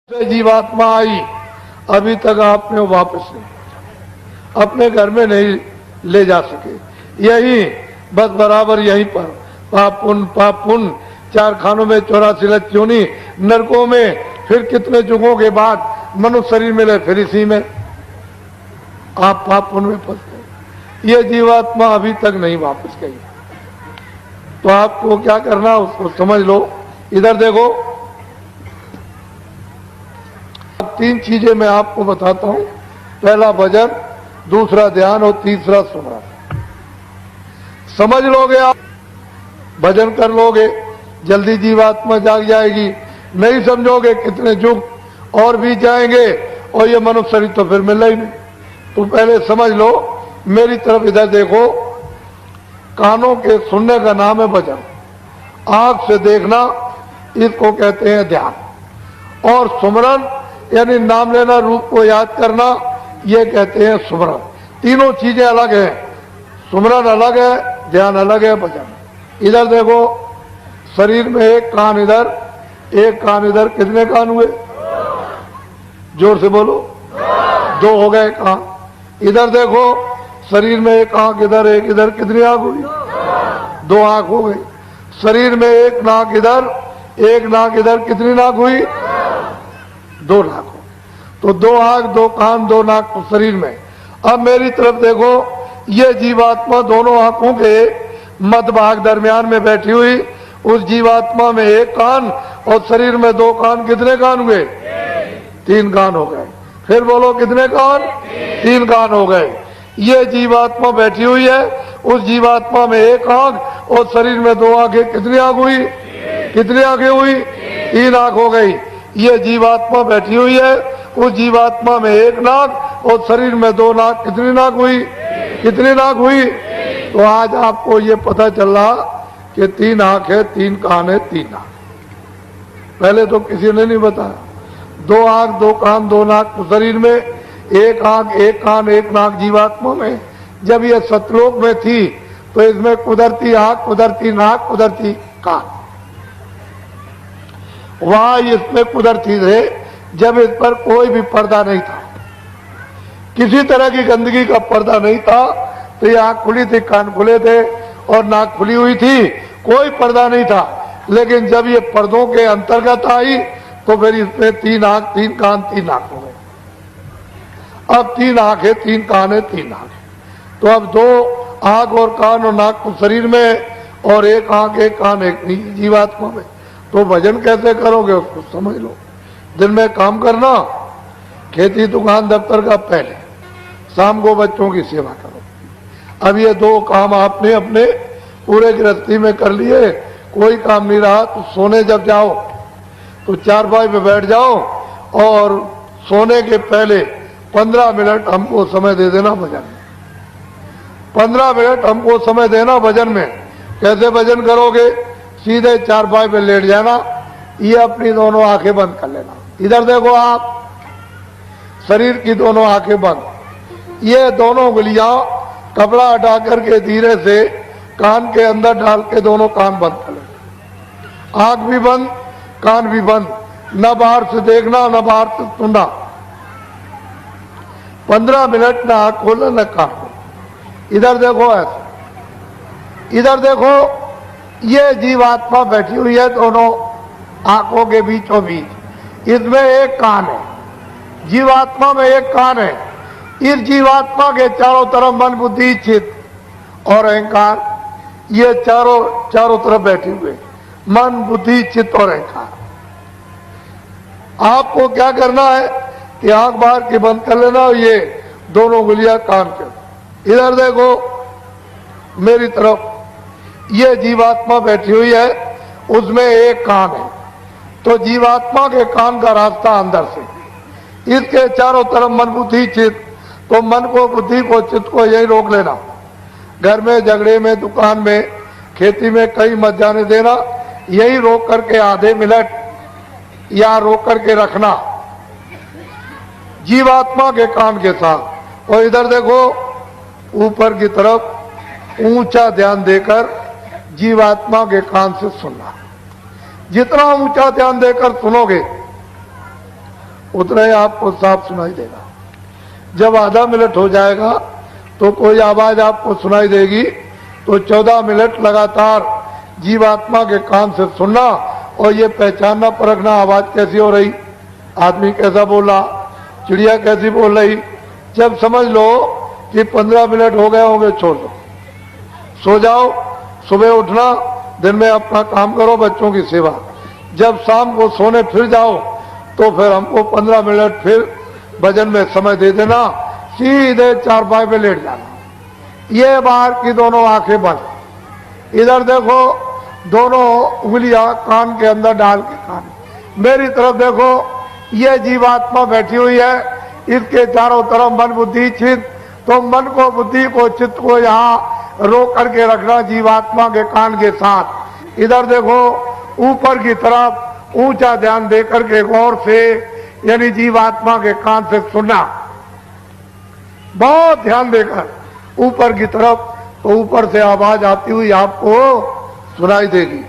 से जीवात्मा आई, अभी तक आपने वापस नहीं अपने घर में नहीं ले जा सके। यही बस बराबर यहीं पर पाप पुण्य चार खानों में 84 लक्ष योनि नरकों में, फिर कितने युगों के बाद मनुष्य शरीर मिले, फिर इसी में आप पाप पुण्य में फंस गए। ये जीवात्मा अभी तक नहीं वापस गई। तो आपको क्या करना, उसको समझ लो। इधर देखो, तीन चीजें मैं आपको बताता हूं। पहला भजन, दूसरा ध्यान और तीसरा सुमरन। समझ लोगे आप, भजन कर लोगे, जल्दी जीवात्मा जाग जाएगी। नहीं समझोगे, कितने युग और भी जाएंगे और ये मनुष्य शरीर तो फिर मिलना ही नहीं। तो पहले समझ लो, मेरी तरफ इधर देखो। कानों के सुनने का नाम है भजन, आंख से देखना इसको कहते हैं ध्यान, और सुमरन यानी नाम लेना, रूप को याद करना, ये कहते हैं सुमरन। तीनों चीजें अलग हैं, सुमरन अलग है, ध्यान अलग है, भजन। इधर देखो, शरीर में एक कान इधर, एक कान इधर, कितने कान हुए? जोर से बोलो। दो हो गए कान। इधर देखो, शरीर में एक आंख इधर, एक इधर, कितनी आंख हुई? दो आंख हो गई। शरीर में एक नाक इधर, एक नाक इधर, कितनी नाक हुई? दो नाक हो। तो दो आंख, दो कान, दो नाक शरीर में। अब मेरी तरफ देखो, ये जीवात्मा दोनों आंखों के मध्य भाग दरमियान में बैठी हुई, उस जीवात्मा में एक कान और शरीर में दो कान, कितने कान हुए? तीन कान हो गए। फिर बोलो, कितने कान? तीन कान हो गए। ये जीवात्मा बैठी हुई है, उस जीवात्मा में एक आंख और शरीर में दो आंखें, कितनी आंख हुई? कितनी आंखें हुई? तीन आंख हो गई। ये जीवात्मा बैठी हुई है, उस जीवात्मा में एक नाक और शरीर में दो नाक, कितनी नाक हुई? कितनी नाक हुई? तो आज आपको ये पता चल रहा कि तीन आंख है, तीन कान है, तीन नाक। पहले तो किसी ने नहीं बताया। दो आंख, दो कान, दो नाक शरीर में, एक आंख, एक कान, एक नाक जीवात्मा में। जब ये सतलोक में थी तो इसमें कुदरती आंख, कुदरती नाक, कुदरती कान, वहां इसमें कुदरती थे जब इस पर कोई भी पर्दा नहीं था, किसी तरह की गंदगी का पर्दा नहीं था। तो ये आंख खुली थी, कान खुले थे और नाक खुली हुई थी, कोई पर्दा नहीं था। लेकिन जब ये पर्दों के अंतर्गत आई तो फिर इसमें तीन आंख, तीन कान, तीन नाक हो गए। अब तीन आंख है, तीन कान है, तीन नाक है। तो अब दो आंख और कान और नाक तो शरीर में, और एक आंख, एक कान, एक जीवात्मा में। तो भजन कैसे करोगे उसको समझ लो। दिन में काम करना, खेती दुकान दफ्तर का पहले, शाम को बच्चों की सेवा करो। अब ये दो काम आपने अपने पूरे गृहस्थी में कर लिए, कोई काम नहीं रहा तो सोने जब जाओ तो चारपाई पे बैठ जाओ और सोने के पहले 15 मिनट हमको समय दे देना भजन में। 15 मिनट हमको समय देना भजन में। कैसे भजन करोगे? सीधे चारपाई पे लेट जाना, ये अपनी दोनों आंखें बंद कर लेना। इधर देखो आप, शरीर की दोनों आंखें बंद, ये दोनों उंगलियां कपड़ा हटा करके धीरे से कान के अंदर डाल के दोनों कान बंद कर लेना। आंख भी बंद, कान भी बंद, न बाहर से देखना, न बाहर से सुनना। 15 मिनट न आंख खोलना, न कान खोलना। इधर देखो ऐसे, इधर देखो, ये जीवात्मा बैठी हुई है दोनों आंखों के बीचों बीच। इसमें एक कान है, जीवात्मा में एक कान है। इस जीवात्मा के चारों तरफ मन, बुद्धि, चित्त और अहंकार, ये चारों तरफ बैठे हुए, मन, बुद्धि, चित्त और अहंकार। आपको क्या करना है कि आंख बाहर की बंद कर लेना, और ये दोनों उंगलियां कान के। इधर देखो मेरी तरफ, ये जीवात्मा बैठी हुई है, उसमें एक कान है। तो जीवात्मा के कान का रास्ता अंदर से, इसके चारों तरफ मन, बुद्धि, चित्त। तो मन को, बुद्धि को, चित्त को यही रोक लेना। घर में, झगड़े में, दुकान में, खेती में कहीं मत जाने देना। यही रोक करके आधे मिनट या रोक करके रखना जीवात्मा के कान के साथ। और इधर देखो, ऊपर की तरफ ऊंचा ध्यान देकर जीवात्मा के कान से सुनना। जितना ऊंचा ध्यान देकर सुनोगे उतना ही आपको साफ सुनाई देगा। जब आधा मिनट हो जाएगा तो कोई आवाज आपको सुनाई देगी, तो 14 मिनट लगातार जीवात्मा के कान से सुनना और ये पहचानना परखना आवाज कैसी हो रही, आदमी कैसा बोला, चिड़िया कैसी बोल रही। जब समझ लो कि 15 मिनट हो गए होंगे, छोड़ दो, सो जाओ। सुबह उठना, दिन में अपना काम करो, बच्चों की सेवा। जब शाम को सोने फिर जाओ तो फिर हमको 15 मिनट फिर भजन में समय दे देना, सीधे चारपाई पे लेट जाना। ये बाहर की दोनों आंखें बंद, इधर देखो, दोनों उंगलियां कान के अंदर डाल के कान मेरी तरफ देखो। ये जीवात्मा बैठी हुई है, इसके चारों तरफ मन बुद्धि चित्त, तो मन को बुद्धि को चित्त को यहाँ रोक करके रखना जीवात्मा के कान के साथ। इधर देखो ऊपर की तरफ ऊंचा ध्यान दे करके गौर से, यानी जीवात्मा के कान से सुनना, बहुत ध्यान देकर ऊपर की तरफ, तो ऊपर से आवाज आती हुई आपको सुनाई देगी।